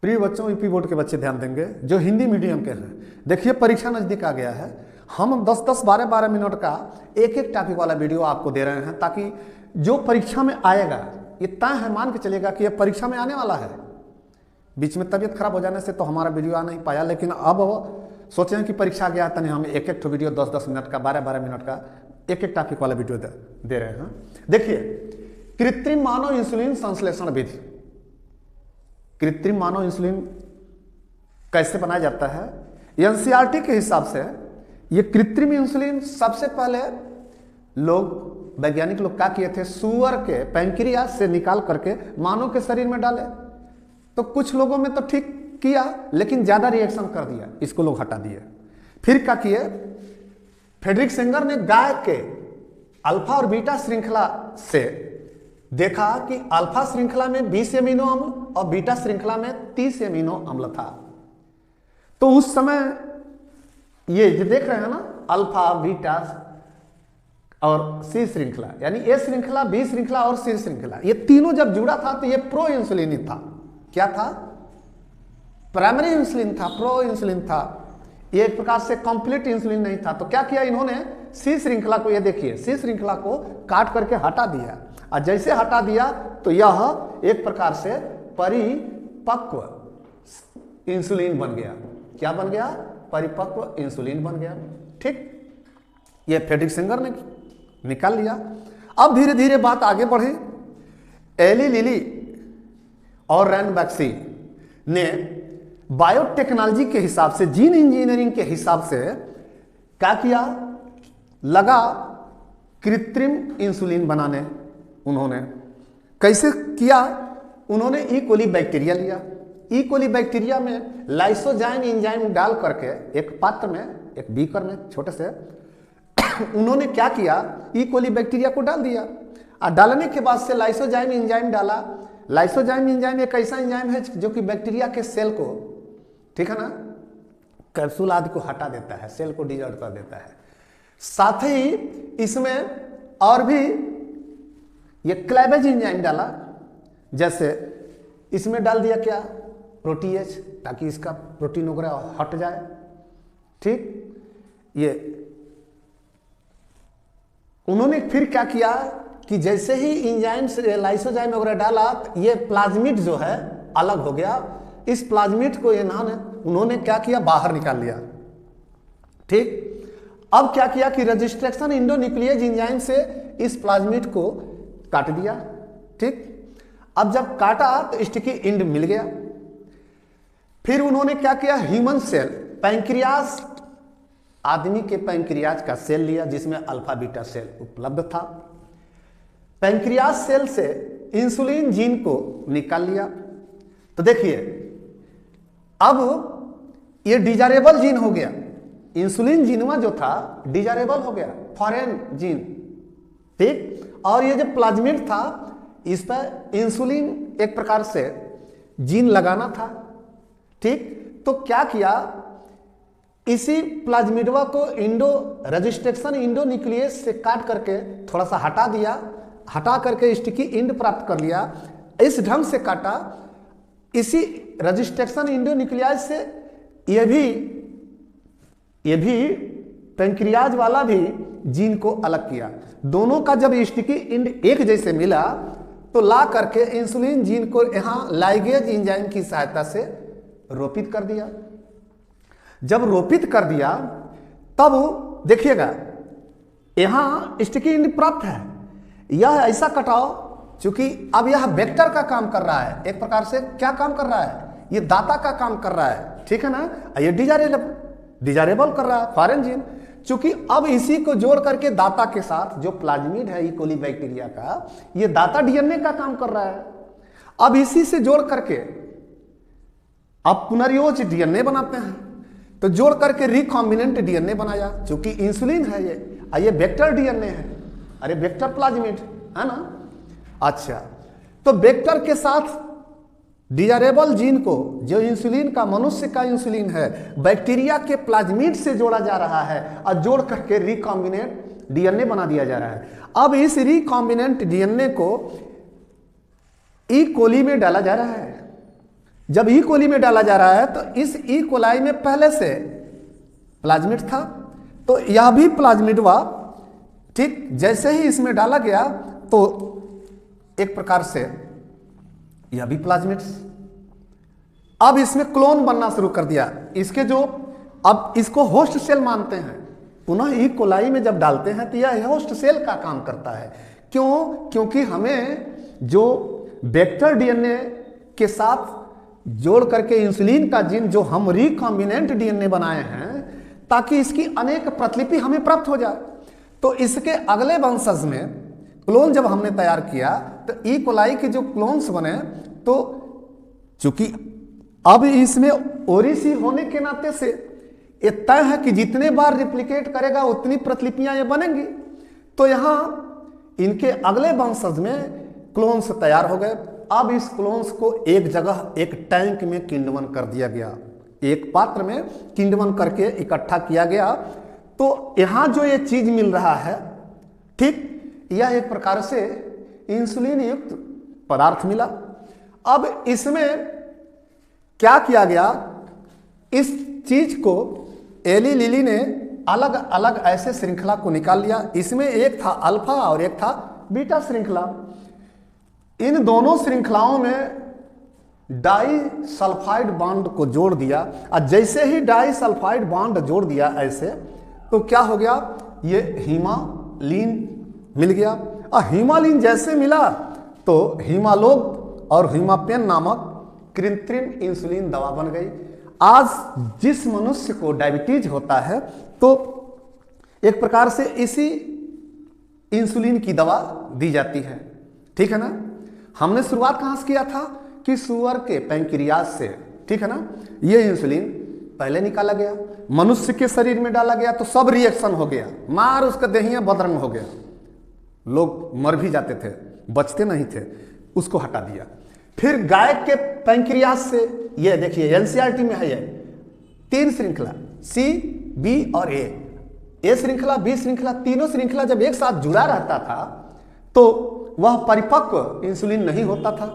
प्रिय बच्चों, UP board के बच्चे ध्यान देंगे जो हिंदी मीडियम के हैं। देखिए परीक्षा नज़दीक आ गया है, हम 10-10, 12-12 मिनट का एक एक टॉपिक वाला वीडियो आपको दे रहे हैं ताकि जो परीक्षा में आएगा ये तय है, मान के चलेगा कि ये परीक्षा में आने वाला है। बीच में तबीयत खराब हो जाने से तो हमारा वीडियो आ नहीं पाया, लेकिन अब सोचें कि परीक्षा आ गया तो नहीं, हम एक एक वीडियो 10-10 मिनट का, 12-12 मिनट का एक एक टॉपिक वाला वीडियो दे रहे हैं। देखिए, कृत्रिम मानव इंसुलिन संश्लेषण विधि। कृत्रिम मानव इंसुलिन कैसे बनाया जाता है? एनसीईआरटी के हिसाब से ये कृत्रिम इंसुलिन सबसे पहले वैज्ञानिक लोग क्या किए थे, सुअर के पैंक्रियास से निकाल करके मानव के शरीर में डाले। तो कुछ लोगों में तो ठीक किया, लेकिन ज्यादा रिएक्शन कर दिया, इसको लोग हटा दिए। फिर क्या किए, फ्रेडरिक सेंगर ने गाय के अल्फा और बीटा श्रृंखला से देखा कि अल्फा श्रृंखला में 20 एमिनो अम्ल और बीटा श्रृंखला में 30 एमिनो अम्ल था। तो उस समय ये जो देख रहे हैं ना, अल्फा, बीटा और सी श्रृंखला, यानी ए श्रृंखला, बी श्रृंखला और सी श्रृंखला, ये तीनों जब जुड़ा था तो ये प्रो इंसुलिन था। क्या था? प्राइमरी इंसुलिन था, प्रो इंसुलिन था। ये एक प्रकार से कंप्लीट इंसुलिन नहीं था। तो क्या किया इन्होंने, सी श्रृंखला को, ये देखिए सी श्रृंखला को काट करके हटा दिया, और जैसे हटा दिया तो यह एक प्रकार से परिपक्व इंसुलिन बन गया। क्या बन गया? परिपक्व इंसुलिन बन गया। ठीक, ये फ्रेडरिक सेंगर ने निकाल लिया। अब धीरे धीरे बात आगे बढ़ी। एली लिली और रैनबैक्सी ने बायोटेक्नोलॉजी के हिसाब से, जीन इंजीनियरिंग के हिसाब से क्या किया, लगा कृत्रिम इंसुलिन बनाने। उन्होंने कैसे किया? उन्होंने ई कोली बैक्टीरिया लिया। ई कोली बैक्टीरिया में लाइसोजाइम एंजाइम डाल करके एक पात्र में, एक बीकर में छोटे से उन्होंने क्या किया, ई कोली बैक्टीरिया को डाल दिया, और डालने के बाद से लाइसोजाइम एंजाइम डाला। लाइसोजाइम एंजाइम एक ऐसा एंजाइम है जो कि बैक्टीरिया के सेल को, ठीक है ना, कैप्सूल आदि को हटा देता है, सेल को डिजॉल्व कर देता है। साथ ही इसमें और भी ये क्लैवेज एंजाइम डाला, जैसे इसमें डाल दिया क्या, प्रोटीएज, ताकि इसका प्रोटीन वगैरह हट जाए। ठीक, ये उन्होंने फिर क्या किया कि जैसे ही एंजाइम से लाइसोजाइम वगैरह डाला, ये प्लाज्मिड जो है अलग हो गया। इस प्लाज्मिड को उन्होंने क्या किया, बाहर निकाल लिया। ठीक, अब क्या किया कि रजिस्ट्रेशन इंडोन्यूक्लियेज एंजाइम से इस प्लाज्मिड को काट दिया। ठीक, अब जब काटा तो स्टिकी एंड मिल गया। फिर उन्होंने क्या किया, ह्यूमन सेल, पैंक्रियास, आदमी के पैंक्रियाज का सेल लिया जिसमें अल्फा बीटा सेल उपलब्ध था। पैंक्रियाज सेल से इंसुलिन जीन को निकाल लिया। तो देखिए, अब ये डिजायरेबल जीन हो गया। इंसुलिन जीनवा जो था डिजायरेबल हो गया, फॉरेन जीन। ठीक, और ये जो प्लाज्मिड था, इस पर इंसुलिन एक प्रकार से जीन लगाना था। ठीक, तो क्या किया, इसी प्लाज्मिडवा को रजिस्ट्रेशन इंडोन्यूक्लियस से काट करके थोड़ा सा हटा दिया, हटा करके स्टिकी एंड प्राप्त कर लिया। इस ढंग से काटा, इसी रजिस्ट्रेशन इंडोन्यूक्लियस से ये भी पैंक्रियाज वाला भी जीन को अलग किया। दोनों का जब स्टिकी एंड एक जैसे मिला तो ला करके इंसुलिन जीन को यहां लाइगेज एंजाइम की सहायता से रोपित कर दिया। जब रोपित कर दिया तब देखिएगा, यहां स्टिकी एंड प्राप्त है। यह ऐसा कटाव, चूंकि अब यह वेक्टर का काम कर रहा है, एक प्रकार से क्या काम कर रहा है, ये दाता का काम कर रहा है। ठीक है ना, ये डिजायरेबल कर रहा है फॉरेन जीन। चूंकि अब इसी को जोड़ करके दाता के साथ, जो प्लाज्मिड है ई कोली बैक्टीरिया का, ये दाता डीएनए का काम कर रहा है। अब इसी से जोड़ करके अब पुनर्योज डीएनए बनाते हैं। तो जोड़ करके रिकॉम्बिनेंट डीएनए बनाया, क्योंकि इंसुलिन है ये वेक्टर डीएनए है, अरे वेक्टर प्लाज्मिड है ना। अच्छा, तो वेक्टर के साथ डिजायरेबल जीन को, जो इंसुलिन का, मनुष्य का इंसुलिन है, बैक्टीरिया के प्लाज्मिड से जोड़ा जा रहा है और जोड़ करके रिकॉम्बिनेंट डीएनए बना दिया जा रहा है। अब इस रिकॉम्बिनेंट डीएनए को ई कोली में डाला जा रहा है। जब ई कोली में डाला जा रहा है तो इस ई कोलाई में पहले से प्लाज्मिड था, तो यह भी प्लाज्मिड हुआ। ठीक, जैसे ही इसमें डाला गया तो एक प्रकार से यह भी प्लाज्मिड, अब इसमें क्लोन बनना शुरू कर दिया। इसके जो अब इसको होस्ट सेल मानते हैं, पुनः ई कोलाई में जब डालते हैं तो यह होस्ट सेल का काम करता है। क्यों? क्योंकि हमें जो वेक्टर डीएनए के साथ जोड़ करके इंसुलिन का जीन जो हम रिकॉम्बिनेंट डीएनए बनाए हैं ताकि इसकी अनेक प्रतिलिपि हमें प्राप्त हो जाए, तो इसके अगले वंशज में क्लोन जब हमने तैयार किया तो ई कोलाई के जो क्लोन्स बने, तो चूंकि अब इसमें ओरिसी होने के नाते से ये तय है कि जितने बार रिप्लिकेट करेगा उतनी प्रतिलिपियां ये बनेंगी। तो यहां इनके अगले वंशज में क्लोन्स तैयार हो गए। अब इस क्लोन्स को एक जगह एक टैंक में किण्डवन कर दिया गया, एक पात्र में किण्डवन करके इकट्ठा किया गया। तो यहां जो ये चीज मिल रहा है, ठीक, यह एक प्रकार से इंसुलिन युक्त पदार्थ मिला। अब इसमें क्या किया गया, इस चीज को एली लिली ने अलग अलग ऐसे श्रृंखला को निकाल लिया। इसमें एक था अल्फा और एक था बीटा श्रृंखला। इन दोनों श्रृंखलाओं में डाई सल्फाइड बॉन्ड को जोड़ दिया, और जैसे ही डाई सल्फाइड बॉन्ड जोड़ दिया ऐसे, तो क्या हो गया, ये हीमालीन मिल गया। और हीमालीन जैसे मिला तो हीमालोग और हीमापेन नामक कृत्रिम इंसुलिन दवा बन गई। आज जिस मनुष्य को डायबिटीज होता है तो एक प्रकार से इसी इंसुलिन की दवा दी जाती है, ठीक है ना। हमने शुरुआत कहां से किया था कि सुअर के पैंक्रियाज से, ठीक है ना। ये इंसुलिन पहले निकाला गया, मनुष्य के शरीर में डाला गया तो सब रिएक्शन हो गया, मार उसका देहिया बदरंग हो गया, लोग मर भी जाते थे, बचते नहीं थे, उसको हटा दिया। फिर गाय के पैंक्रियाज से, ये देखिए एनसीईआरटी में है ये 3 श्रृंखला, सी, बी और ए श्रृंखला, बी श्रृंखला, तीनों श्रृंखला जब एक साथ जुड़ा रहता था तो वह परिपक्व इंसुलिन नहीं होता था।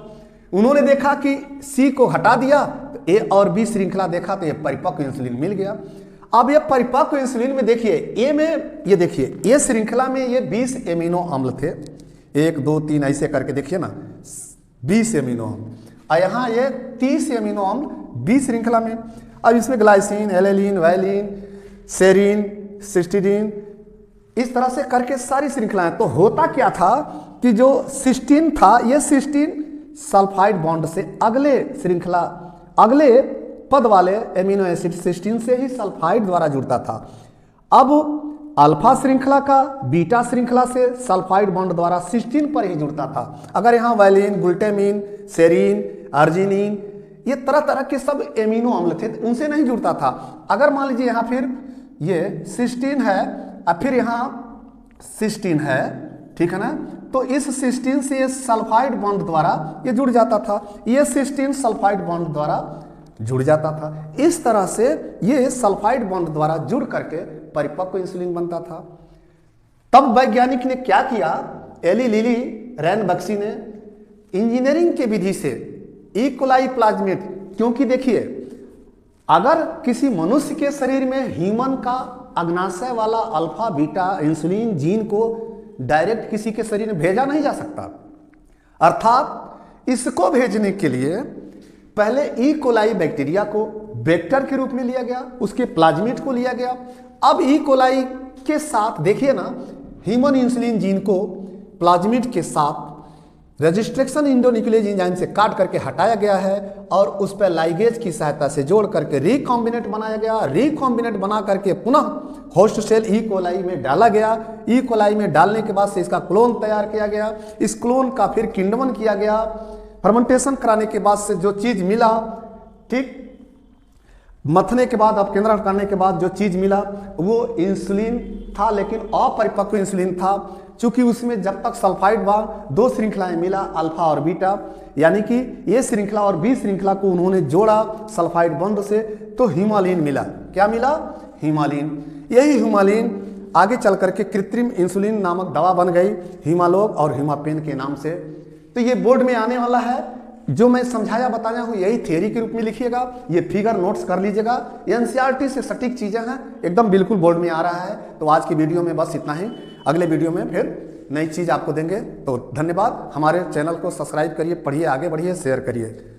उन्होंने देखा कि सी को हटा दिया तो ए और बी श्रृंखला देखा तो ये परिपक्व इंसुलिन मिल गया। अब ये परिपक्व इंसुलिन में देखिए ए में, ये देखिए ए श्रृंखला में ये 20 एमिनो अम्ल थे, 1 2 3 ऐसे करके देखिए ना, 20 एमिनो अम्ल, और यहाँ ये 30 एमिनो अम्ल बी श्रृंखला में। अब इसमें ग्लाइसिन, एलेलिन, वायलिन, सेरीन, सिस्टीडीन, इस तरह से करके सारी श्रृंखलाएं। तो होता क्या था कि जो सिस्टीन था, ये सिस्टीन सल्फाइड बॉन्ड से अगले श्रृंखला, अगले पद वाले एमिनो एसिड सिस्टीन से ही सल्फाइड द्वारा जुड़ता था। अब अल्फा श्रृंखला का बीटा श्रृंखला से सल्फाइड बॉन्ड द्वारा सिस्टीन पर ही जुड़ता था। अगर यहाँ वायलिन, ग्लूटामिन, सेरीन, अर्जिनिन, ये तरह तरह के सब एमिनो अम्ल थे, उनसे नहीं जुड़ता था। अगर मान लीजिए यहाँ फिर ये सिस्टीन है और फिर यहाँ सिस्टीन है, ठीक है ना, तो इस सिस्टीन से ये सल्फाइड बॉन्ड द्वारा ये जुड़ जाता था, ये सिस्टीन सल्फाइड बॉन्ड द्वारा जुड़ जाता था। इस तरह से ये सल्फाइड बॉन्ड द्वारा जुड़ करके परिपक्व इंसुलिन बनता था। तब वैज्ञानिक ने क्या किया, एली लिली रैन बक्सी ने इंजीनियरिंग के विधि से ई कोलाई प्लाज्मिड, क्योंकि देखिए अगर किसी मनुष्य के शरीर में ह्यूमन का अग्नाशय वाला अल्फा बीटा इंसुलिन जीन को डायरेक्ट किसी के शरीर में भेजा नहीं जा सकता, अर्थात इसको भेजने के लिए पहले ई कोलाई बैक्टीरिया को वेक्टर के रूप में लिया गया, उसके प्लाज्मिड को लिया गया। अब ई कोलाई के साथ देखिए ना, ह्यूमन इंसुलिन जीन को प्लाज्मिड के साथ रजिस्ट्रेशन इंडोन्यूक्लियेज एंजाइम से काट करके हटाया गया है और उस पर लाइगेज की सहायता से जोड़ करके रिकॉम्बिनेट बनाया गया। रिकॉम्बिनेट बना करके पुनः होस्ट सेल ई कोलाई में डाला गया। ई कोलाई में डालने के बाद से इसका क्लोन तैयार किया गया। इस क्लोन का फिर किण्डवन किया गया। फर्मेंटेशन कराने के बाद से जो चीज मिला, ठीक, मथने के बाद, अपकेंद्रण करने के बाद जो चीज मिला वो इंसुलिन था, लेकिन अपरिपक्व इंसुलिन था। चूंकि उसमें जब तक सल्फाइड बॉन्ड, 2 श्रृंखलाएं मिला, अल्फा और बीटा, यानी कि ये श्रृंखला और बी श्रृंखला को उन्होंने जोड़ा सल्फाइड बॉन्ड से, तो हीमालीन मिला। क्या मिला? हीमालीन। यही हीमालीन आगे चल करके कृत्रिम इंसुलिन नामक दवा बन गई, हीमालोग और हीमापेन के नाम से। तो ये बोर्ड में आने वाला है, जो मैं समझाया बताया हूं यही थ्योरी के रूप में लिखिएगा, ये फिगर नोट्स कर लीजिएगा। एनसीईआरटी से सटीक चीजें हैं, एकदम बिल्कुल बोर्ड में आ रहा है। तो आज की वीडियो में बस इतना ही, अगले वीडियो में फिर नई चीज आपको देंगे। तो धन्यवाद। हमारे चैनल को सब्सक्राइब करिए, पढ़िए, आगे बढ़िए, शेयर करिए।